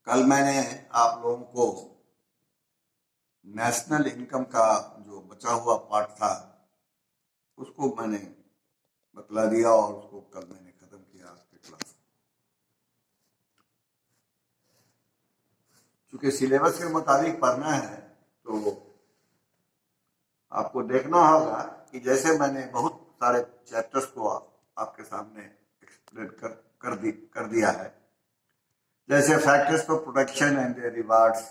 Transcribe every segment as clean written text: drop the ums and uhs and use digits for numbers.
कल मैंने आप लोगों को नेशनल इनकम का जो बचा हुआ पार्ट था उसको मैंने बतला दिया और उसको कल मैंने खत्म किया आज के क्लास। चूंकि सिलेबस के मुताबिक पढ़ना है तो आपको देखना होगा कि जैसे मैंने बहुत सारे चैप्टर्स को आपके सामने एक्सप्लेन कर दिया है, जैसे factors for production and their rewards,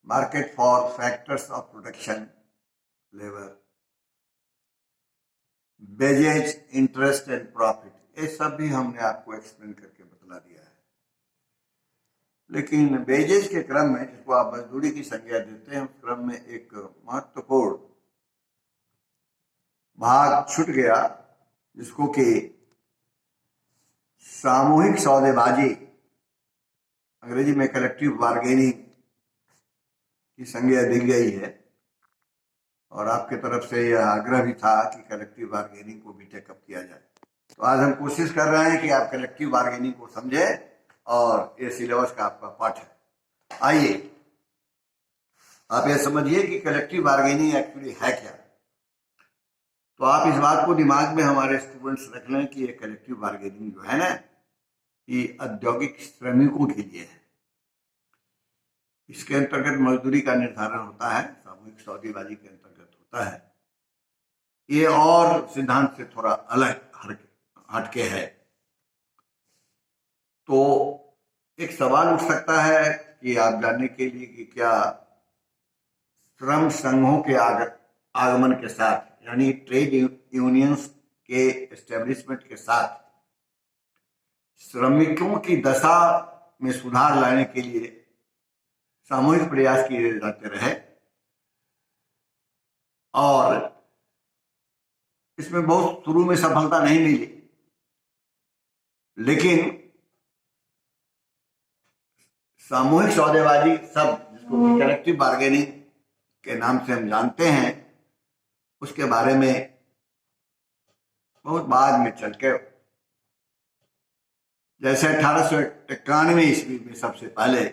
market for factors of production level, wages, interest and profit, ये सब भी हमने आपको एक्सप्लेन करके बतला दिया है। लेकिन वेजेज के क्रम में, जिसको आप मजदूरी की संज्ञा देते हैं, उस क्रम में एक महत्वपूर्ण भाग छूट गया, जिसको कि सामूहिक सौदेबाजी, अंग्रेजी में कलेक्टिव बार्गेनिंग की संज्ञा दी गई है। और आपके तरफ से यह आग्रह भी था कि कलेक्टिव बार्गेनिंग को भी टेकअप किया जाए। तो आज हम कोशिश कर रहे हैं कि आप कलेक्टिव बार्गेनिंग को समझें और ये सिलेबस का आपका पाठ है। आइए आप ये समझिए कि कलेक्टिव बार्गेनिंग एक्चुअली है क्या। तो आप इस बात को दिमाग में हमारे स्टूडेंट्स रख लें कि ये कलेक्टिव बार्गेनिंग जो है ना, ये औद्योगिक श्रमिकों के लिए है। इसके अंतर्गत मजदूरी का निर्धारण होता है, सामूहिक सौदेबाजी के अंतर्गत होता है। ये और सिद्धांत से थोड़ा अलग हटके है। तो एक सवाल उठ सकता है कि आप जानने के लिए कि क्या श्रम संघों के आगमन के साथ, यानी ट्रेड यूनियंस के एस्टेब्लिशमेंट के साथ, श्रमिकों की दशा में सुधार लाने के लिए सामूहिक प्रयास किए जाते रहे और इसमें बहुत शुरू में सफलता नहीं मिली, लेकिन सामूहिक सौदेबाजी, सब जिसको कलेक्टिव बार्गेनिंग के नाम से हम जानते हैं, उसके बारे में बहुत बाद में चल के, जैसे 1891 ईस्वी में सबसे पहले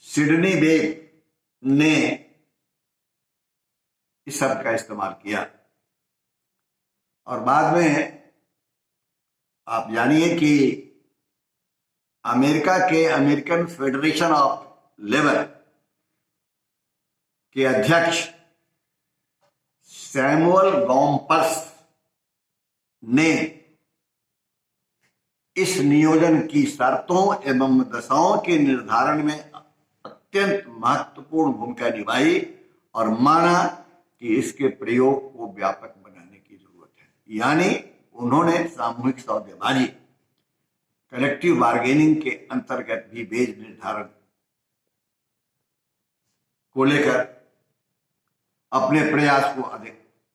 सिडनी बेग ने इस शब्द का इस्तेमाल किया। और बाद में आप जानिए कि अमेरिका के अमेरिकन फेडरेशन ऑफ लेबर के अध्यक्ष सैमुअल गोम्पर्स ने इस नियोजन की शर्तों एवं दशाओं के निर्धारण में अत्यंत महत्वपूर्ण भूमिका निभाई और माना कि इसके प्रयोग को व्यापक बनाने की जरूरत है। यानी उन्होंने सामूहिक सौदेबाजी, कलेक्टिव बार्गेनिंग के अंतर्गत भी वेज निर्धारण को लेकर अपने प्रयास को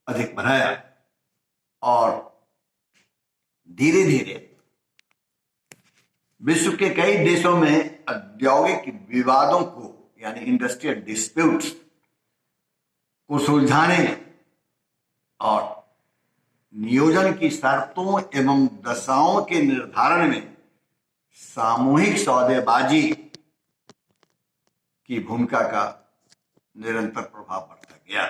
अधिक बढ़ाया और धीरे धीरे विश्व के कई देशों में औद्योगिक विवादों को, यानी इंडस्ट्रियल डिस्प्यूट्स को सुलझाने और नियोजन की शर्तों एवं दशाओं के निर्धारण में सामूहिक सौदेबाजी की भूमिका का निरंतर प्रभाव बढ़ता गया।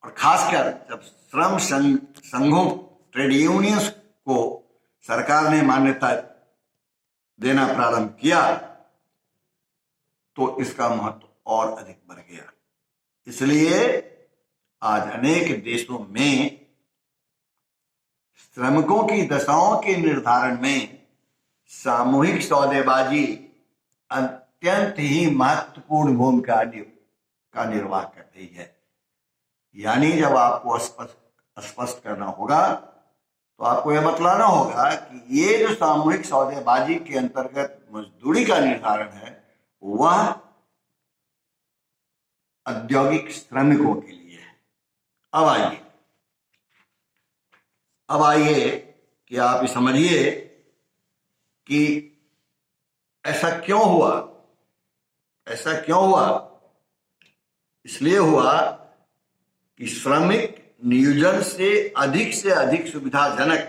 और खासकर जब श्रम संघों, ट्रेड यूनियंस को सरकार ने मान्यता देना प्रारंभ किया तो इसका महत्व और अधिक बढ़ गया। इसलिए आज अनेक देशों में श्रमिकों की दशाओं के निर्धारण में सामूहिक सौदेबाजी अत्यंत ही महत्वपूर्ण भूमिका का निर्वाह कर रही है। यानी जब आपको स्पष्ट करना होगा तो आपको यह बतलाना होगा कि ये जो सामूहिक सौदेबाजी के अंतर्गत मजदूरी का निर्धारण है, वह औद्योगिक श्रमिकों के लिए है। अब आइए कि आप समझिए कि ऐसा क्यों हुआ। इसलिए हुआ कि श्रमिक नियोजन से अधिक सुविधाजनक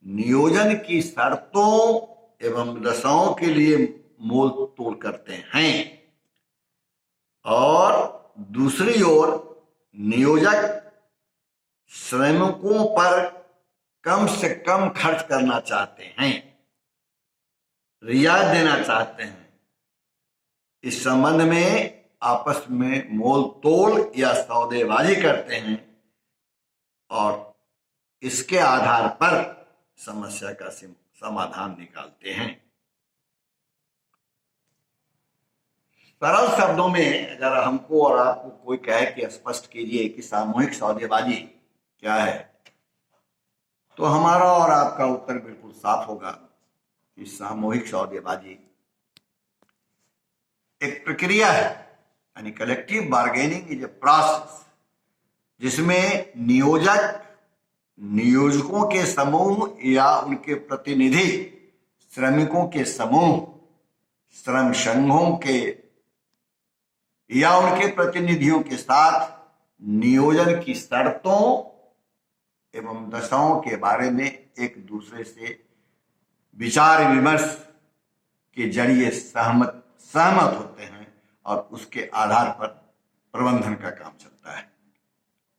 नियोजन की शर्तों एवं दशाओं के लिए मोल तोल करते हैं, और दूसरी ओर नियोजक श्रमिकों पर कम से कम खर्च करना चाहते हैं, रियायत देना चाहते हैं। इस संबंध में आपस में मोल तोल या सौदेबाजी करते हैं और इसके आधार पर समस्या का समाधान निकालते हैं। सरल शब्दों में अगर हमको और आपको कोई कहे कि स्पष्ट कीजिए कि सामूहिक सौदेबाजी क्या है, तो हमारा और आपका उत्तर बिल्कुल साफ होगा कि सामूहिक सौदेबाजी एक प्रक्रिया है, यानी collective bargaining is a process, जिसमें नियोजक नियोजकों के समूह या उनके प्रतिनिधि श्रमिकों के समूह, श्रम संघों के या उनके प्रतिनिधियों के साथ नियोजन की शर्तों एवं दशाओं के बारे में एक दूसरे से विचार विमर्श के जरिए सहमत होते हैं और उसके आधार पर प्रबंधन का काम चलता है।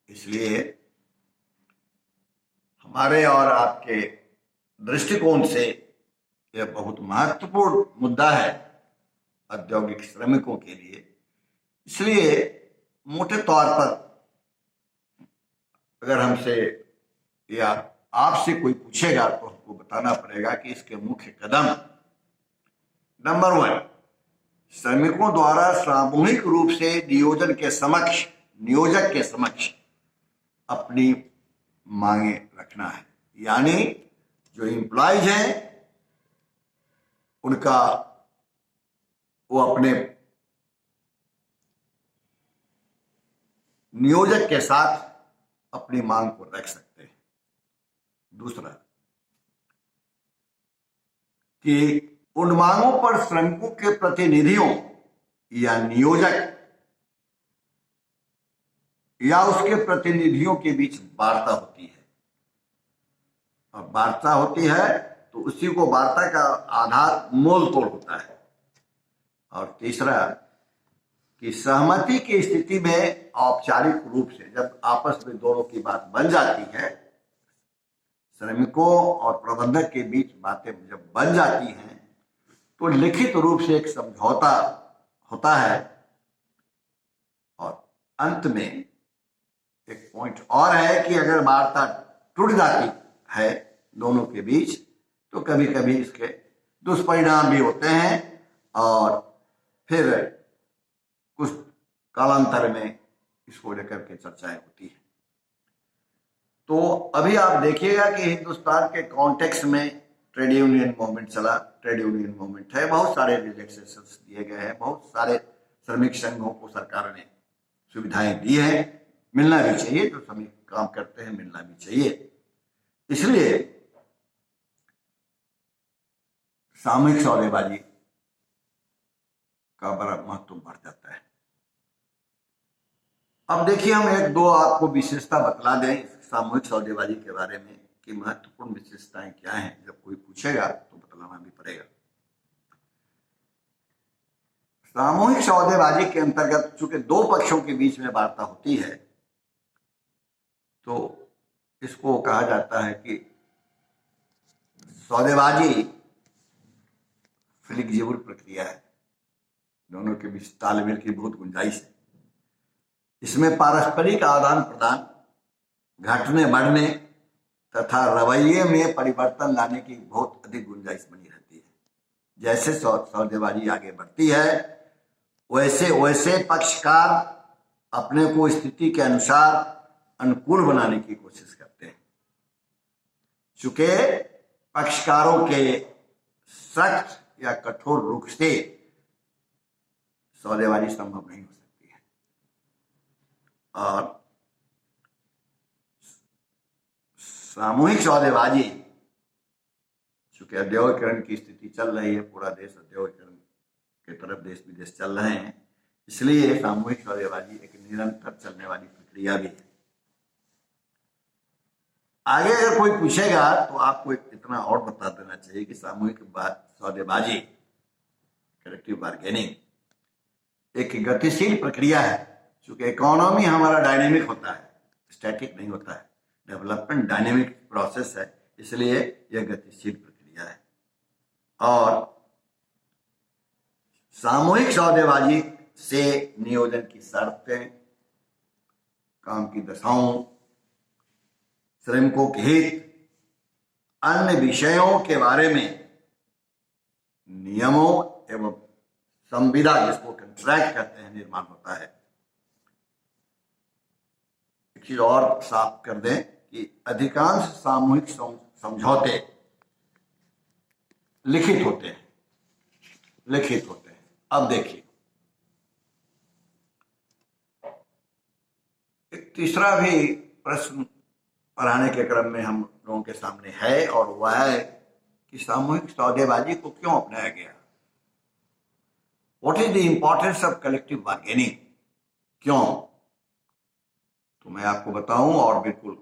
इसलिए हमारे और आपके दृष्टिकोण से यह बहुत महत्वपूर्ण मुद्दा है औद्योगिक श्रमिकों के लिए। इसलिए मोटे तौर पर अगर हमसे या आपसे कोई पूछेगा तो हमको बताना पड़ेगा कि इसके मुख्य कदम, नंबर 1, श्रमिकों द्वारा सामूहिक रूप से नियोजक के समक्ष अपनी मांगे रखना है। यानी जो एम्प्लॉइज हैं उनका वो अपने नियोजक के साथ अपनी मांग को रख सकते हैं। दूसरा कि उन मांगों पर श्रमिकों के प्रतिनिधियों या नियोजक या उसके प्रतिनिधियों के बीच वार्ता होती है, और वार्ता होती है तो उसी को वार्ता का आधार मोल तोल होता है। और तीसरा कि सहमति की स्थिति में औपचारिक रूप से जब आपस में दोनों की बात बन जाती है, श्रमिकों और प्रबंधक के बीच बातें जब बन जाती हैं, तो लिखित रूप से एक समझौता होता है। और अंत में एक पॉइंट और है कि अगर वार्ता टूट जाती है दोनों के बीच, तो कभी कभी इसके दुष्परिणाम भी होते हैं और फिर कुछ कालांतर में इसको लेकर के चर्चाएं होती है। तो अभी आप देखिएगा कि हिंदुस्तान के कॉन्टेक्स्ट में ट्रेड यूनियन मूवमेंट चला, ट्रेड यूनियन मूवमेंट है, बहुत सारे रिलैक्सेशंस दिए गए हैं, बहुत सारे श्रमिक संघों को सरकार ने सुविधाएं दी है, मिलना भी चाहिए, जो श्रमिक काम करते हैं मिलना भी चाहिए। इसलिए सामूहिक सौदेबाजी का बड़ा महत्व बढ़ जाता है। अब देखिए हम एक दो आपको विशेषता बतला दें सामूहिक सौदेबाजी के बारे में कि महत्वपूर्ण विशेषताएं क्या हैं। जब कोई पूछेगा तो बतलाना भी पड़ेगा। सामूहिक सौदेबाजी के अंतर्गत चूंकि दो पक्षों के बीच में वार्ता होती है, तो इसको कहा जाता है कि सौदेबाजी फ्लेक्सिबल प्रक्रिया है, दोनों के बीच तालमेल की बहुत गुंजाइश है। इसमें पारस्परिक आदान प्रदान, घटने बढ़ने तथा रवैये में परिवर्तन लाने की बहुत अधिक गुंजाइश बनी रहती है। जैसे सौदेबाजी आगे बढ़ती है वैसे वैसे पक्षकार अपने को स्थिति के अनुसार अनुकूल बनाने की कोशिश करते हैं। चूंकि पक्षकारों के सख्त या कठोर रुख से सौदेबाजी संभव नहीं हो सकती है। और सामूहिक सौदेबाजी, चूंकि औद्योगिकरण की स्थिति चल रही है, पूरा देश औद्योगिकरण के तरफ देश विदेश चल रहे हैं, इसलिए सामूहिक सौदेबाजी एक निरंतर चलने वाली प्रक्रिया भी है। आगे अगर कोई पूछेगा तो आपको इतना और बता देना चाहिए कि सामूहिक सौदेबाजी, कलेक्टिव बार्गेनिंग एक गतिशील प्रक्रिया है। क्योंकि इकोनॉमी हमारा डायनेमिक होता है, स्टैटिक नहीं होता है। डेवलपमेंट डायनेमिक प्रोसेस है, इसलिए यह गतिशील प्रक्रिया है। और सामूहिक सौदेबाजी से नियोजन की शर्तें, काम की दशाओं, श्रमिकों के हित, अन्य विषयों के बारे में नियमों एवं संविदा, जिसको कॉन्ट्रैक्ट कहते हैं, निर्माण होता है। एक चीज और साफ कर दें कि अधिकांश सामूहिक समझौते लिखित होते हैं। अब देखिए, एक तीसरा भी प्रश्न पढ़ाने के क्रम में हम लोगों के सामने है, और वह है कि सामूहिक सौदेबाजी को क्यों अपनाया गया। What is the importance of collective bargaining, क्यों? तो मैं आपको बताऊं और बिल्कुल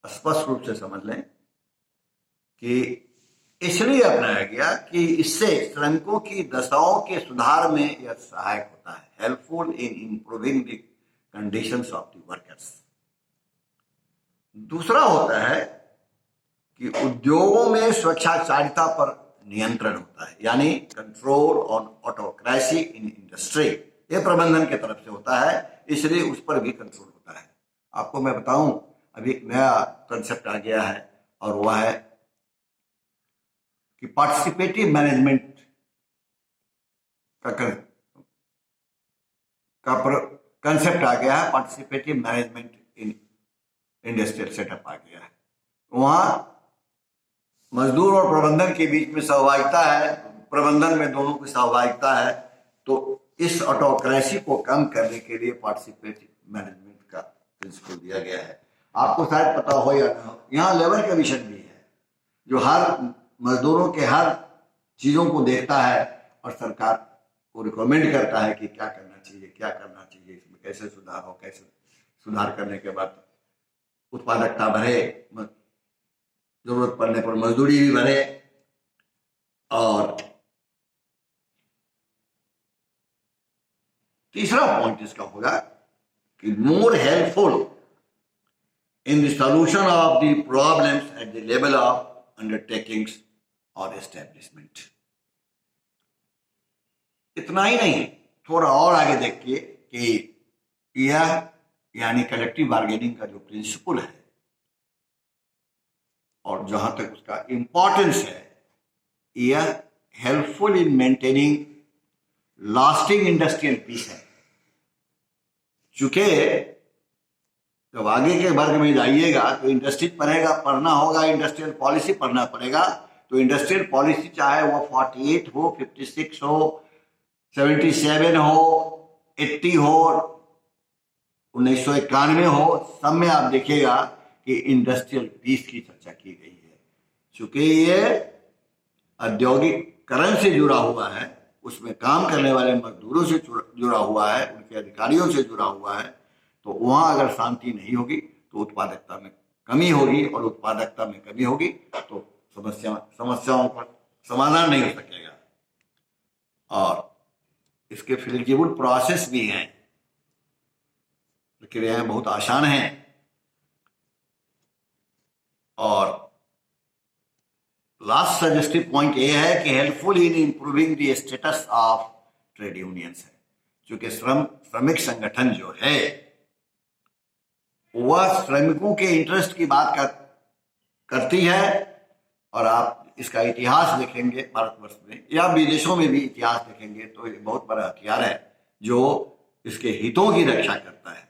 स्पष्ट रूप से समझ लें कि इसलिए अपनाया गया कि इससे श्रमिकों की दशाओं के सुधार में यह सहायक होता है, helpful in improving the conditions of the workers. दूसरा होता है कि उद्योगों में स्वेच्छाचारिता पर नियंत्रण होता है, यानी control on autocracy in industry. यह प्रबंधन की तरफ से होता है, इसलिए उस पर भी कंट्रोल होता है। आपको मैं बताऊं, अभी एक नया कंसेप्ट आ गया है, और वह है कि पार्टिसिपेटिव मैनेजमेंट का कंसेप्ट आ गया है। Participative management in industrial setup आ गया है। वहां मजदूर और प्रबंधन के बीच में सहभागिता है, प्रबंधन में दोनों की सहभागिता है। तो इस ऑटोक्रेसी को कम करने के लिए पार्टिसिपेटिव मैनेजमेंट का प्रिंसिपल दिया गया है। आपको शायद पता हो या ना हो, यहाँ लेबर कमीशन भी है, जो हर मजदूरों के हर चीजों को देखता है और सरकार को रिकमेंड करता है कि क्या करना चाहिए, इसमें कैसे सुधार हो, कैसे सुधार करने के बाद उत्पादकता बढ़े, जरूरत पड़ने पर मजदूरी भी बढ़े। और तीसरा पॉइंट इसका होगा कि more helpful in the solution of the problems at the level of undertakings और एस्टेब्लिशमेंट। इतना ही नहीं, थोड़ा और आगे देखिए कि यह यानी कलेक्टिव बार्गेनिंग का जो प्रिंसिपल है और जहां तक उसका इंपॉर्टेंस है, यह helpful in maintaining lasting industrial peace है। चूंकि जब आगे के वर्ग में जाइएगा तो इंडस्ट्री पढ़ना होगा, इंडस्ट्रियल पॉलिसी पढ़ना पड़ेगा। तो इंडस्ट्रियल पॉलिसी चाहे वो 48 हो, 56 हो, 77 हो, 80 हो, 1991 हो, सब में आप देखिएगा कि इंडस्ट्रियल पीस की चर्चा की गई है। चूंकि ये औद्योगिकरण से जुड़ा हुआ है, उसमें काम करने वाले मजदूरों से जुड़ा हुआ है, उनके अधिकारियों से जुड़ा हुआ है। तो वहां अगर शांति नहीं होगी तो उत्पादकता में कमी होगी, और उत्पादकता में कमी होगी तो समस्याओं का समाधान नहीं हो सकेगा। और इसके फ्लेक्सिबल प्रोसेस भी हैं, प्रक्रियाएं बहुत आसान हैं। और लास्ट सजेस्टिव पॉइंट ये है कि helpful in improving the status of trade unions है। क्योंकि श्रमिक संगठन जो है वह श्रमिकों के इंटरेस्ट की बात करती है। और आप इसका इतिहास देखेंगे भारतवर्ष में या विदेशों में भी इतिहास देखेंगे तो ये बहुत बड़ा हथियार है जो इसके हितों की रक्षा करता है।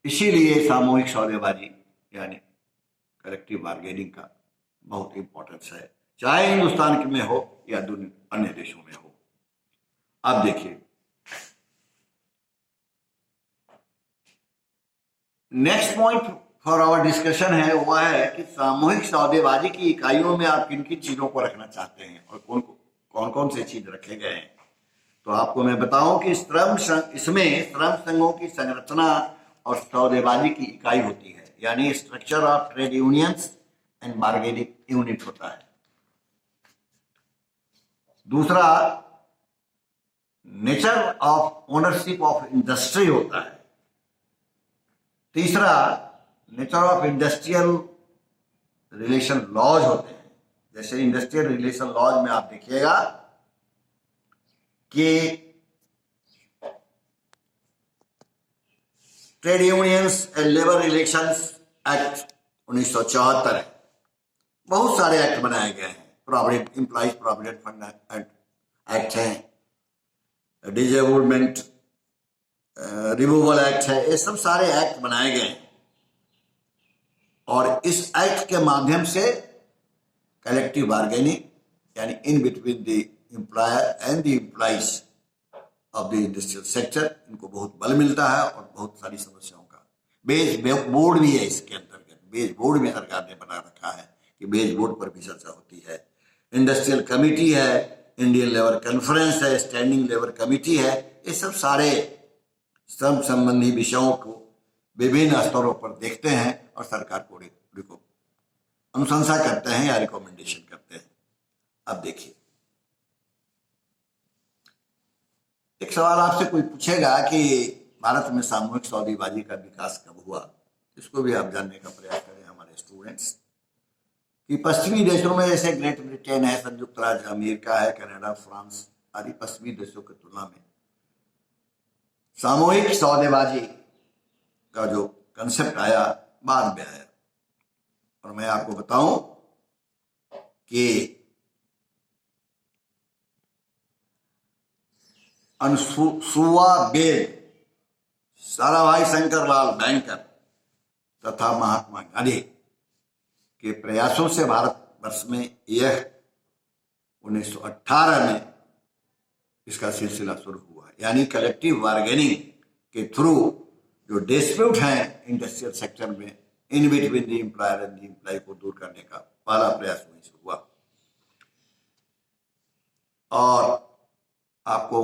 इसीलिए सामूहिक सौदेबाजी यानी कलेक्टिव बार्गेनिंग का बहुत इंपॉर्टेंस है, चाहे हिंदुस्तान में हो या अन्य देशों में हो। अब देखिए, next point for our discussion है वह है कि सामूहिक सौदेबाजी की इकाइयों में आप किन किन चीजों को रखना चाहते हैं और कौन कौन से चीज रखे गए हैं। तो आपको मैं बताऊं कि इसमें श्रम संघों की संरचना और सौदेबाजी की इकाई होती है, यानी structure of trade unions and bargaining unit होता है। दूसरा, nature of ownership of industry होता है। तीसरा, nature of industrial relation laws होते हैं। जैसे इंडस्ट्रियल रिलेशन लॉज में आप देखिएगा कि trade unions and labour relations act 1974 है। बहुत सारे एक्ट बनाए गए हैं, provident employees provident fund act है, डिजेबलमेंट रिमूवल एक्ट है, ये सब सारे एक्ट बनाए गए हैं। और इस एक्ट के माध्यम से कलेक्टिव बार्गेनिंग यानी इन between the employer and the employees of the industrial sector, इनको बहुत बल मिलता है और बहुत सारी समस्याओं का बेज बोर्ड भी है। इसके अंतर्गत बेज बोर्ड भी सरकार ने बना रखा है कि बेज बोर्ड पर भी चर्चा होती है। इंडस्ट्रियल कमिटी है, इंडियन लेबर कॉन्फ्रेंस है, स्टैंडिंग लेबर कमिटी है। ये सब सारे श्रम संबंधी विषयों को विभिन्न स्तरों पर देखते हैं और सरकार को अनुशंसा करते हैं या रिकमेंडेशन करते हैं। अब देखिए, एक सवाल आपसे कोई पूछेगा कि भारत में सामूहिक सौदेबाजी का विकास कब हुआ, इसको भी आप जानने का प्रयास करें हमारे स्टूडेंट्स, कि पश्चिमी देशों में जैसे ग्रेट ब्रिटेन है, संयुक्त राज्य अमेरिका है, कनाडा, फ्रांस आदि पश्चिमी देशों की तुलना में सामूहिक सौदेबाजी का जो कंसेप्ट आया बाद में आया। और मैं आपको बताऊं कि अनसुआ बेल, साराभाई शंकरलाल बैंकर तथा महात्मा गांधी के प्रयासों से भारत वर्ष में यह 1918 में इसका सिलसिला शुरू हुआ। यानी कलेक्टिव बार्गेनिंग के थ्रू जो डिस्प्यूट हैं इंडस्ट्रियल सेक्टर में in between the employer and the employ को दूर करने का पहला प्रयास वहीं से हुआ। और आपको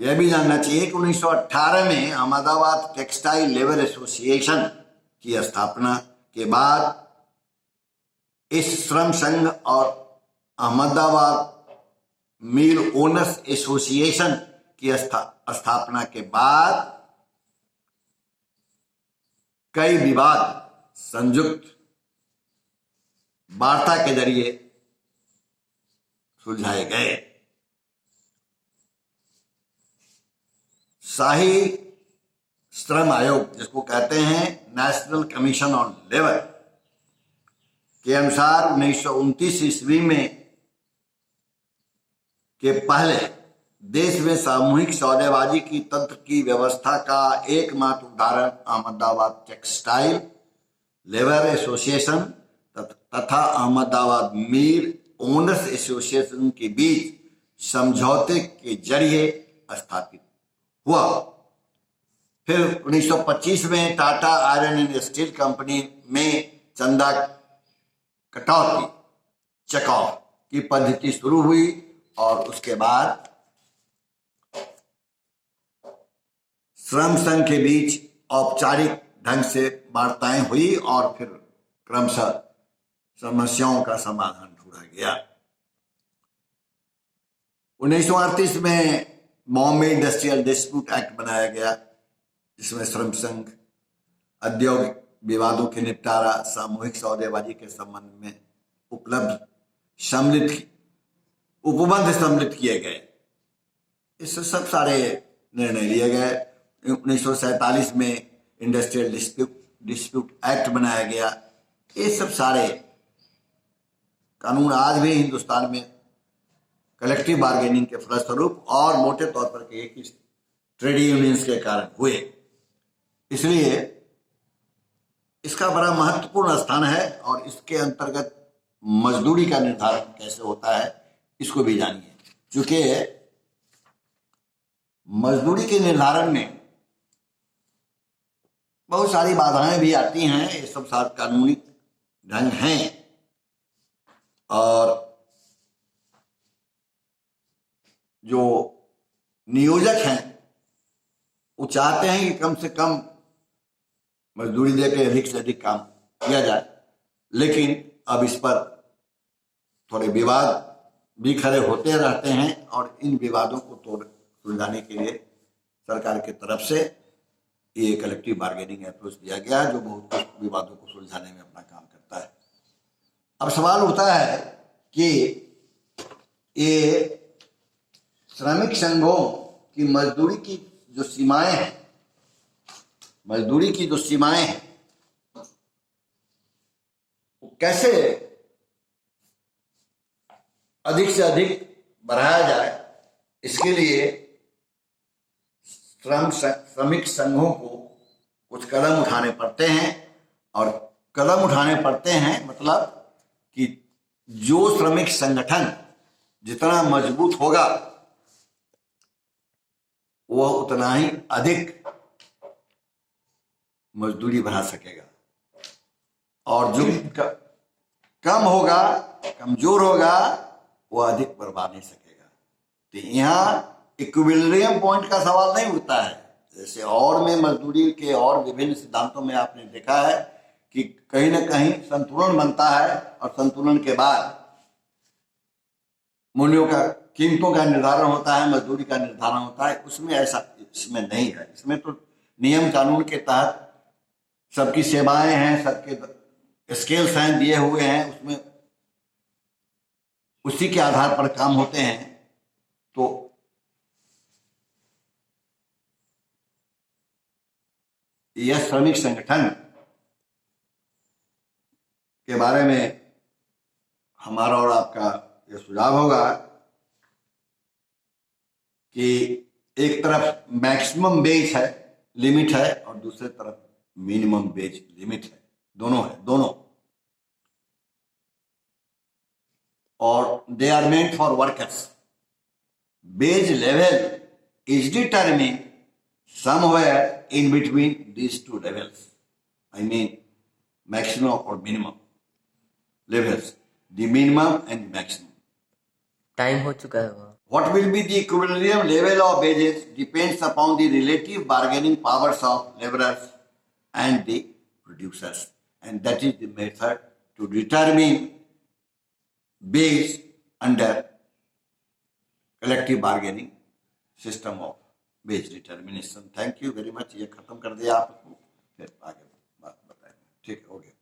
यह भी जानना चाहिए कि 1918 में अहमदाबाद टेक्सटाइल लेबर एसोसिएशन की स्थापना के बाद इस श्रम संघ और अहमदाबाद मिल ओनर्स एसोसिएशन की स्थापना के बाद कई विवाद संयुक्त वार्ता के जरिए सुलझाए गए। शाही श्रम आयोग, जिसको कहते हैं नेशनल कमीशन ऑन लेबर, के अनुसार 1929 ईस्वी में के पहले देश में सामूहिक सौदेबाजी की तंत्र की व्यवस्था का एकमात्र उदाहरण अहमदाबाद टेक्सटाइल लेबर एसोसिएशन तथा अहमदाबाद मिल ओनर्स एसोसिएशन के बीच समझौते के जरिए स्थापित हुआ। फिर 1925 में Tata iron and steel company में चंदा कटौती चेकऑफ की पद्धति शुरू हुई और उसके बाद श्रम संघ के बीच औपचारिक ढंग से वार्ताएं हुई और फिर क्रमशः समस्याओं का समाधान ढूंढा गया। 1938 में बॉम्बे इंडस्ट्रियल डिस्प्यूट एक्ट बनाया गया, जिसमें श्रम संघ औद्योगिक विवादों के निपटारा, सामूहिक सौदेबाजी के संबंध में उपबंध सम्मिलित किए गए। इससे सब सारे निर्णय लिए गए। 1947 में इंडस्ट्रियल डिस्प्यूट एक्ट बनाया गया। ये सब सारे कानून आज भी हिंदुस्तान में कलेक्टिव बार्गेनिंग के फलस्वरूप और मोटे तौर पर कहिए कि ट्रेड यूनियंस के कारण हुए। इसलिए इसका बड़ा महत्वपूर्ण स्थान है और इसके अंतर्गत मजदूरी का निर्धारण कैसे होता है इसको भी जानिए, क्योंकि मजदूरी के निर्धारण में बहुत सारी बाधाएं भी आती हैं। ये सब सारे कानूनी ढंग हैं और जो नियोजक हैं वो चाहते हैं कि कम से कम मजदूरी देकर अधिक से अधिक काम किया जाए। लेकिन अब इस पर थोड़े विवाद भी खड़े होते रहते हैं और इन विवादों को सुलझाने के लिए सरकार की तरफ से ये कलेक्टिव बार्गेनिंग अप्रोच दिया गया है, जो बहुत कुछ विवादों को सुलझाने में अपना काम करता है। अब सवाल उठता है कि ये श्रमिक संघों की मजदूरी की जो सीमाएं हैं, वो कैसे अधिक से अधिक बढ़ाया जाए। इसके लिए श्रमिक संघों को कुछ कदम उठाने पड़ते हैं, और कदम उठाने पड़ते हैं मतलब कि जो श्रमिक संगठन जितना मजबूत होगा वह उतना ही अधिक मजदूरी बढ़ा सकेगा, और जो कम होगा, कमजोर होगा, वो अधिक बढ़ा नहीं सकेगा। तो यहाँ इक्विलिब्रियम पॉइंट का सवाल नहीं उठता है। जैसे और में मजदूरी के और विभिन्न सिद्धांतों में आपने देखा है कि कहीं ना कहीं संतुलन बनता है, और संतुलन के बाद मूल्यों का, कीमतों का निर्धारण होता है, मजदूरी का निर्धारण होता है। उसमें ऐसा इसमें नहीं है। इसमें तो नियम कानून के तहत सबकी सेवाएं हैं, सबके स्केल्स हैं, दिए हुए हैं, उसमें उसी के आधार पर काम होते हैं। तो यह श्रमिक संगठन के बारे में हमारा और आपका यह सुझाव होगा कि एक तरफ मैक्सिमम वेज है, लिमिट है, और दूसरे तरफ मिनिमम वेज लिमिट है। दोनों और they are meant for workers. Wage level is determined somewhere in between these two levels. I mean maximum or minimum levels, the minimum and the maximum. Time हो चुका है। What will be the equilibrium level of wages depends upon the relative bargaining powers of laborers and the producers, and that is the method to determine wage under collective bargaining system of wage determination. Thank you very much. ये खत्म कर दिया आप, फिर आगे बात बताएंगे। ठीक है, हो गया।